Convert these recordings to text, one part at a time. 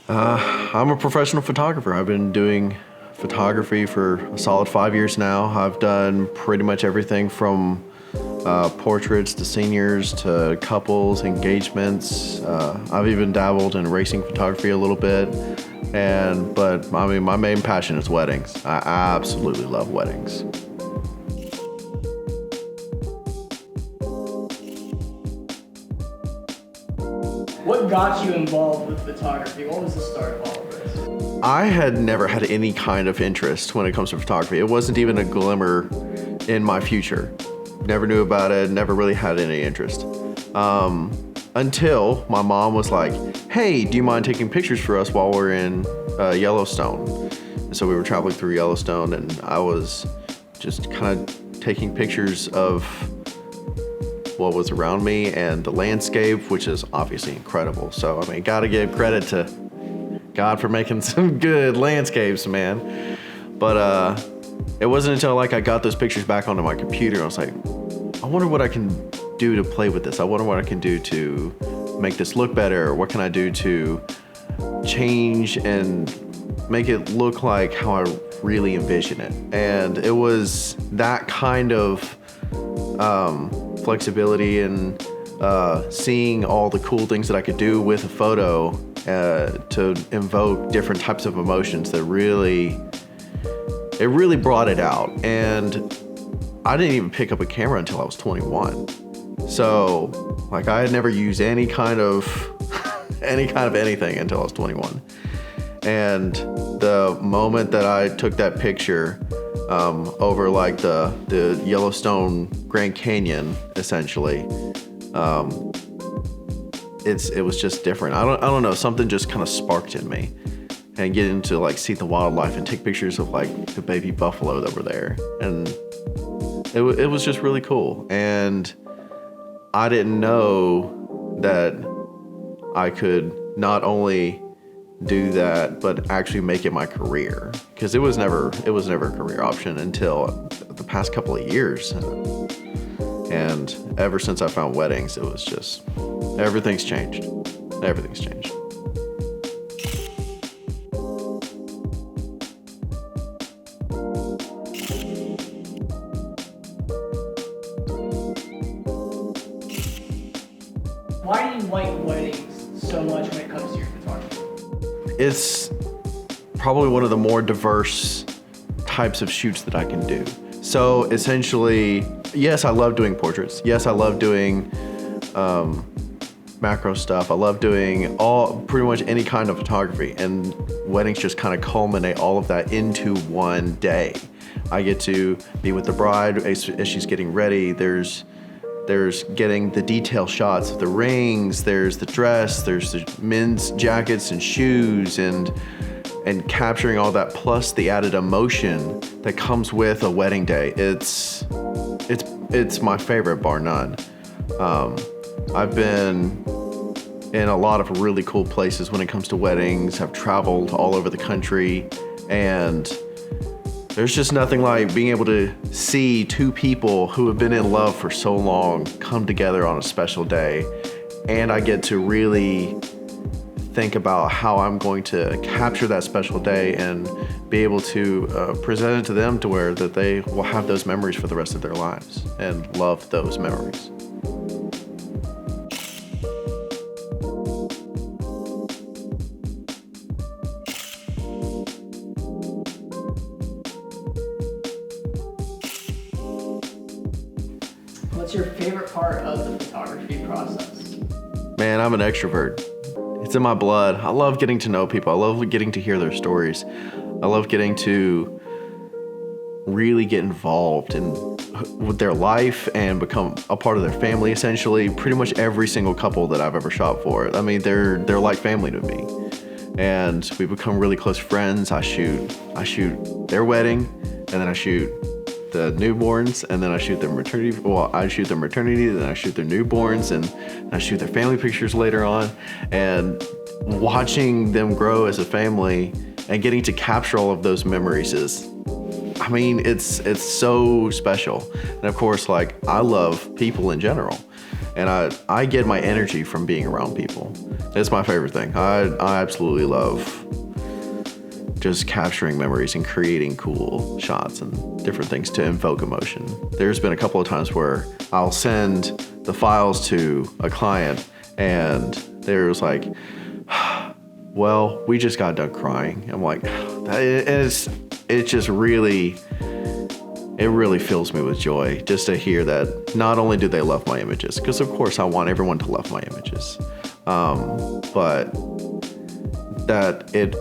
I'm a professional photographer. I've been doing photography for a solid 5 years now. I've done pretty much everything from portraits to seniors to couples, engagements. I've even dabbled in racing photography a little bit. But my main passion is weddings. I absolutely love weddings. What got you involved with photography? What was the start of all of this? I had never had any kind of interest when it comes to photography. It wasn't even a glimmer in my future. Never knew about it, never really had any interest. Until my mom was like, hey, do you mind taking pictures for us while we're in Yellowstone? And so we were traveling through Yellowstone, and I was just kind of taking pictures of what was around me and the landscape, which is obviously incredible. So, I mean, gotta give credit to God for making some good landscapes, man. But it wasn't until I got those pictures back onto my computer, I was like, I wonder what I can do to play with this. I wonder what I can do to make this look better. What can I do to change and make it look like how I really envision it? And it was that kind of flexibility and seeing all the cool things that I could do with a photo to invoke different types of emotions that really brought it out. And I didn't even pick up a camera until I was 21. So I had never used any kind of anything until I was 21. And the moment that I took that picture over the Yellowstone Grand Canyon, essentially, it was just different. I don't know, something just kind of sparked in me, and getting to see the wildlife and take pictures of the baby buffalo that were there, and it was just really cool. And I didn't know that I could not only do that, but actually make it my career, because it was never a career option until the past couple of years. And ever since I found weddings, it was just, everything's changed. Everything's changed. Why do you like weddings so much when it comes to your photography? It's probably one of the more diverse types of shoots that I can do. So essentially, yes, I love doing portraits. Yes, I love doing macro stuff. I love doing pretty much any kind of photography, and weddings just kind of culminate all of that into one day. I get to be with the bride as she's getting ready. There's getting the detail shots of the rings, there's the dress, there's the men's jackets and shoes, and capturing all that, plus the added emotion that comes with a wedding day. It's my favorite, bar none. I've been in a lot of really cool places when it comes to weddings. I've traveled all over the country, and there's just nothing like being able to see two people who have been in love for so long come together on a special day. And I get to really think about how I'm going to capture that special day and be able to present it to them to where that they will have those memories for the rest of their lives and love those memories. What's your favorite part of the photography process? Man, I'm an extrovert. It's in my blood. I love getting to know people. I love getting to hear their stories. I love getting to really get involved with their life and become a part of their family, essentially. Pretty much every single couple that I've ever shot for, I mean, they're like family to me. And we become really close friends. I shoot their wedding, and then I shoot the newborns, and then I shoot their maternity. Well, I shoot their maternity, then I shoot their newborns, and I shoot their family pictures later on. And watching them grow as a family and getting to capture all of those memories is, I mean, it's so special. And of course, I love people in general. And I get my energy from being around people. It's my favorite thing. I absolutely love just capturing memories and creating cool shots and different things to invoke emotion. There's been a couple of times where I'll send the files to a client and there's like, well, we just got done crying. I'm like, it just really, it really fills me with joy just to hear that not only do they love my images, because of course I want everyone to love my images, but that it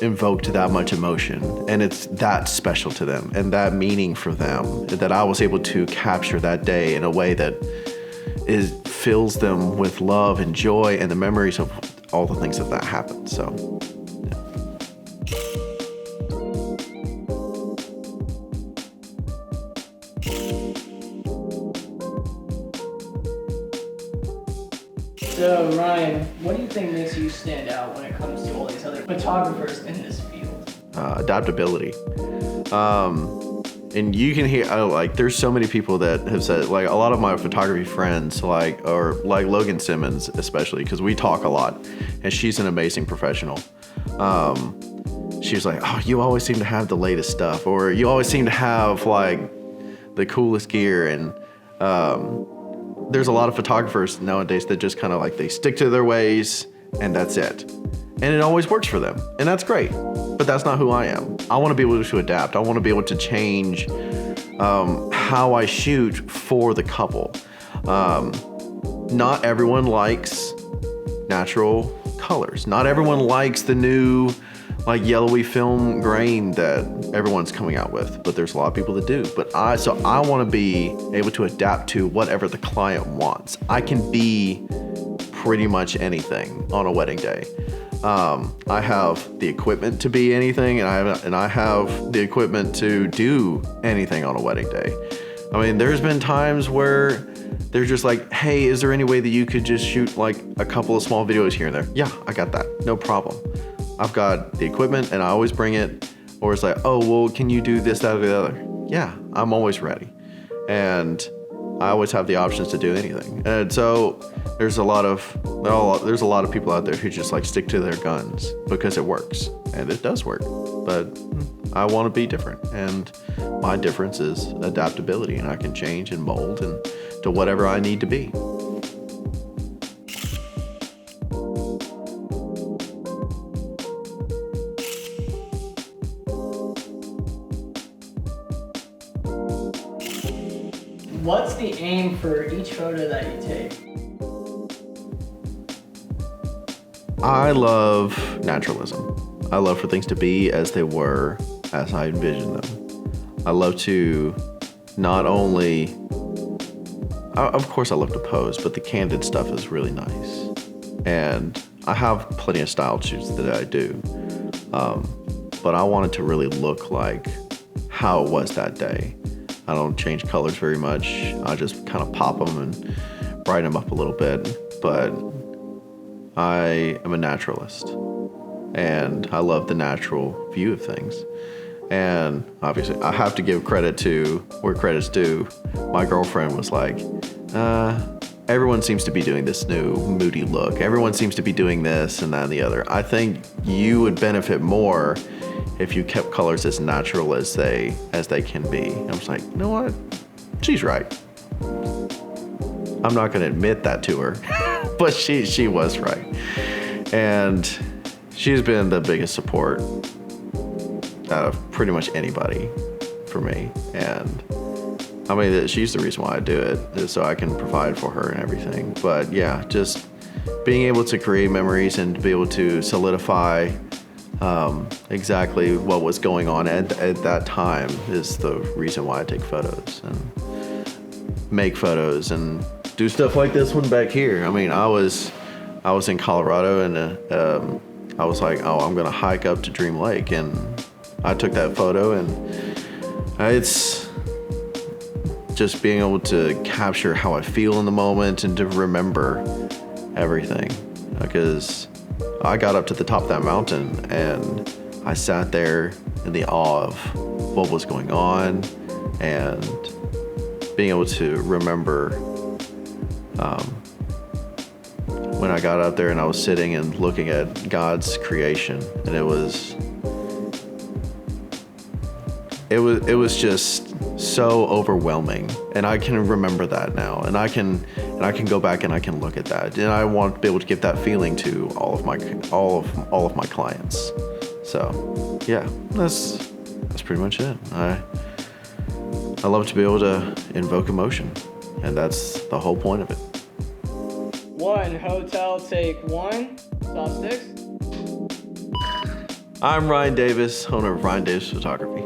invoked that much emotion and it's that special to them and that meaning for them, that I was able to capture that day in a way that fills them with love and joy and the memories of all the things that happened. So So Ryan, what do you think makes you stand out when it comes to all these other photographers in this field? Adaptability. And you can hear, like, there's so many people that have said, like, a lot of my photography friends, or Logan Simmons, especially, because we talk a lot, and she's an amazing professional. She was like, oh, you always seem to have the latest stuff, or you always seem to have, like, the coolest gear. And there's a lot of photographers nowadays that just kind of, like, they stick to their ways, and that's it. And it always works for them, and that's great. But that's not who I am. I want to be able to adapt. I want to be able to change how I shoot for the couple. Not everyone likes natural colors. Not everyone likes the new, like, yellowy film grain that everyone's coming out with, but there's a lot of people that do. So I want to be able to adapt to whatever the client wants. I can be pretty much anything on a wedding day. I have the equipment to be anything, and I have the equipment to do anything on a wedding day. I mean, there's been times where they're just like, hey, is there any way that you could just shoot like a couple of small videos here and there? Yeah, I got that. No problem. I've got the equipment and I always bring it. Or it's like, oh, well, can you do this, that, or the other? Yeah, I'm always ready. And I always have the options to do anything. And so there's a lot of people out there who just like stick to their guns because it works, and it does work. But I want to be different, and my difference is adaptability, and I can change and mold and to whatever I need to be. What's the aim for each photo that you take? I love naturalism. I love for things to be as they were, as I envisioned them. I love to not only, of course I love to pose, but the candid stuff is really nice. And I have plenty of style shoots that I do. But I want it to really look like how it was that day. I don't change colors very much. I just kind of pop them and brighten them up a little bit. But I am a naturalist, and I love the natural view of things. And obviously, I have to give credit to where credit's due. My girlfriend was like, everyone seems to be doing this new moody look. Everyone seems to be doing this and that and the other. I think you would benefit more if you kept colors as natural as they can be. I was like, you know what? She's right. I'm not gonna admit that to her, but she was right. And she's been the biggest support out of pretty much anybody for me. And I mean, she's the reason why I do it, is so I can provide for her and everything. But yeah, just being able to create memories and to be able to solidify exactly what was going on at that time is the reason why I take photos and make photos and do stuff like this one back here. I mean, I was in Colorado, and I was like, oh, I'm gonna hike up to Dream Lake, and I took that photo, and it's just being able to capture how I feel in the moment and to remember everything, because I got up to the top of that mountain and I sat there in the awe of what was going on and being able to remember when I got out there and I was sitting and looking at God's creation, and it was just so overwhelming, and I can remember that now, and I can go back and I can look at that, and I want to be able to give that feeling to all of my clients. So yeah, that's pretty much it. I love to be able to invoke emotion, and that's the whole point of it. One, hotel, take one. Saw six. I'm Ryan Davis, owner of Ryan Davis Photography.